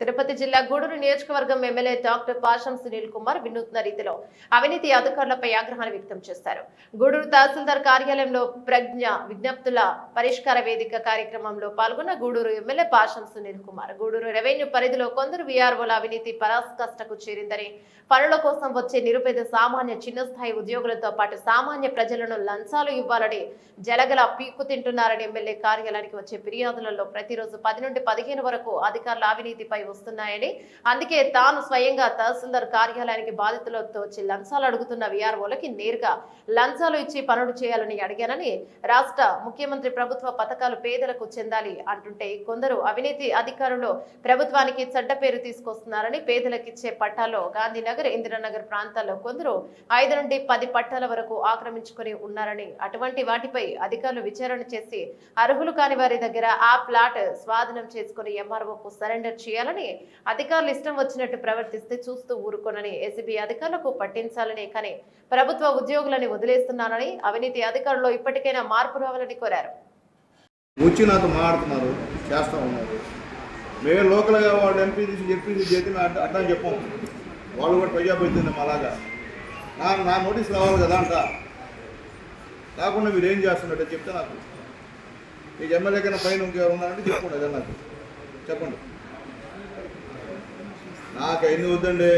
తిరుపతి జిల్లా గూడూరు నియోజకవర్గం MLA doctor Pasham Sunil Kumar వినూత్న రీతిలో అవినీతి అధికారులపై ఆగ్రహాన్ని వ్యక్తం చేశారు. గూడూరు తహసీల్దార్ కార్యాలయంలో ప్రజ్ఞ విజ్ఞప్తుల పరిష్కార వేదిక కార్యక్రమంలో పాల్గొన్న గూడూరు ఎమ్మెల్యే పాషం సునీల్ కుమార్ గూడూరు రెవెన్యూ పరిధిలో కొందరు వీఆర్ఓల అవినీతి పరాకాష్ఠకు చేరిందని, పనుల కోసం వచ్చే నిరుపేద సామాన్య చిన్న స్థాయి ఉద్యోగులతో పాటు సామాన్య ప్రజలను లంచాలు ఇవ్వాలని జలగల పీక్కు తింటున్నారని ఎమ్మెల్యే కార్యాలయానికి వచ్చే ఫిర్యాదులలో ప్రతిరోజు 10 నుండి 15 వరకు అధికారుల అవినీతిపై వస్తున్నాయని, అందుకే తాను స్వయంగా తహసీల్దార్ కార్యాలయానికి బాధితులతో వచ్చి లంచాలు అడుగుతున్న వీఆర్ఓలకి నేరుగా లంచాలు ఇచ్చి పనులు చేయాలని అడిగానని, రాష్ట్ర ముఖ్యమంత్రి ప్రభుత్వ పథకాలు పేదలకు చెందాలి అంటుంటే కొందరు అవినీతి అధికారులు ప్రభుత్వానికి చెడ్డ పేరు తీసుకొస్తున్నారని, పేదలకిచ్చే పట్టాల్లో గాంధీనగర్, ఇందిరానగర్ ప్రాంతాల్లో కొందరు 5 నుండి 10 పట్టాల వరకు ఆక్రమించుకుని ఉన్నారని, అటువంటి వాటిపై అధికారులు విచారణ చేసి అర్హులు కాని వారి దగ్గర ఆ ప్లాట్ స్వాధీనం చేసుకుని ఎంఆర్ఓకు సరెండర్ చేయాలని, అధికారులు ఇష్టం వచ్చినట్టు ప్రవర్తిస్తే చూస్తూ ఊరుకోనని, ఏసీబీ అధికారులకు పట్టించాలని, కానీ ప్రభుత్వ ఉద్యోగులని వదిలేస్తున్నానని, అవినీతి అధికారులు ఇప్పటికైనా మార్పు రావాలని కోరారు. వచ్చి నాతో మాట్లాడుతున్నారు, చేస్తూ ఉన్నారు. మేము లోకల్గా వాళ్ళు ఎంపీసీ చెప్పి చేతి అట్లా చెప్పాం. వాళ్ళు కూడా ప్రజాప్రతినిధి అలాగా నా నోటీస్ రావాలి కదా అంట. కాకుండా మీరు ఏం చేస్తున్నట్టు చెప్తే నాకు మీకు ఎమ్మెల్యే కన్నా పైన ఇంకెవరు ఉన్నారంటే చెప్పండి. అదే నాకు చెప్పండి. నాకు అన్ని వద్దండి,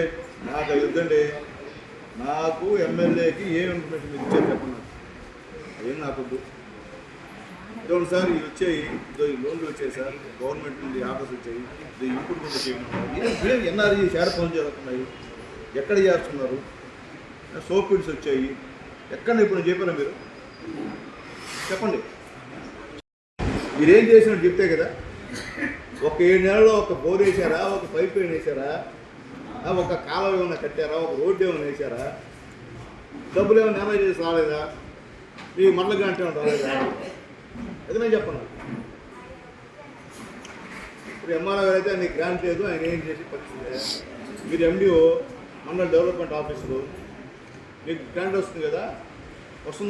నాకు ఎమ్మెల్యేకి ఏం ఇన్ఫర్మేషన్ మీరు ఇచ్చారు చెప్పండి. ఏం నాకు వద్దు. చూడండి సార్, ఇవి వచ్చాయి, ఈ లోన్లు వచ్చాయి సార్, గవర్నమెంట్ నుండి ఆర్డర్స్ వచ్చాయి, ఇది ఇంప్రూవ్మెంట్ చేయమన్నారు. ఎన్ఆర్ఈ షేర్ పనులు జరుగుతున్నాయి, ఎక్కడ చేస్తున్నారు? సోప్ కిట్స్ వచ్చాయి, ఎక్కడ ఇప్పుడు చెప్పారా మీరు? చెప్పండి. మీరేం చేసినట్టు చెప్తే కదా. ఒక 7 నెలల్లో ఒక బోర్ వేసారా, ఒక పైప్ లైన్ వేసారా, ఒక కాలువ ఏమైనా కట్టారా, ఒక రోడ్డు ఏమైనా వేసారా, డబ్బులు ఏమైనా మేనేజ్ చేసి రాలేదా, మీ మండల గ్రాంట్ ఏమైనా రాలేదా? అది నేను చెప్పను. ఇప్పుడు ఎంఆర్ఓ గారు అయితే ఆయన గ్రాంట్ లేదు, ఆయన ఏం చేసి పరిస్థితి. మీరు ఎండిఓ మండల డెవలప్మెంట్ ఆఫీసులో మీకు గ్రాంట్ వస్తుంది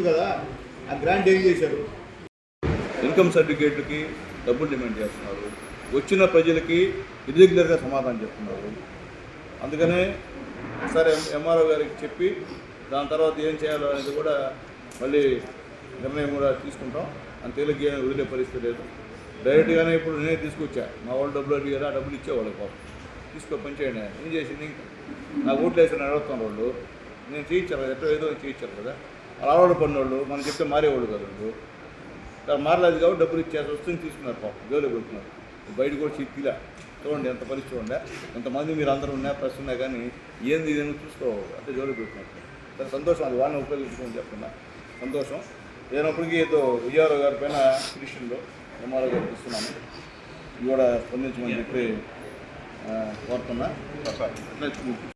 కదా, ఆ గ్రాంట్ ఏం చేశారు? ఇన్కమ్ సర్టిఫికేట్లకి డబ్బులు డిమాండ్ చేస్తున్నారు, వచ్చిన ప్రజలకి ఇర్రెగ్యులర్గా సమాధానం చెప్తున్నారు. అందుకనే ఒకసారి ఎంఆర్ఓ గారికి చెప్పి దాని తర్వాత ఏం చేయాలో అనేది కూడా మళ్ళీ నిర్ణయం కూడా తీసుకుంటాం. అంత తేలిగ్గా వదిలే పరిస్థితి లేదు. డైరెక్ట్గానే ఇప్పుడు నేనే తీసుకొచ్చా. మా వాళ్ళు డబ్బులు అడిగారా, డబ్బులు ఇచ్చేవాళ్ళు పాపం. తీసుకో పని చేయండి. ఏం చేసింది? నాకు ఓట్లు వేసిన అడుగుతున్న వాళ్ళు నేను చేయించారు కదా, ఎట్టో ఏదో చేయించారు కదా. అలా అలవాటు పడినోళ్ళు మనం చెప్తే మారేవాళ్ళు కదా. వాళ్ళు మారలేదు కాబట్టి డబ్బులు ఇచ్చేసి వస్తుంది తీసుకున్నారు పాపం, జోలు పెడుతున్నారు. బయట కూడా చిక్కిలా చూడండి, ఎంత పరిస్థితి ఉండే, ఎంతమంది మీరు అందరూ ఉన్నా ప్రెస్ ఉన్నా కానీ ఏంది ఇదేమో చూసుకోవాలి అంటే జోలు పెడుతున్నారు. సరే సంతోషం, అది వాళ్ళని ఉపయోగించుకోని చెప్పకుండా సంతోషం. లేనప్పటికీ ఏదో విజయవాడ గారి పైన పిటిషన్లో ఎంఆర్ఓ గారికి ఇస్తున్నాను, ఇది కూడా స్పందించమని చెప్పి కోరుతున్నా.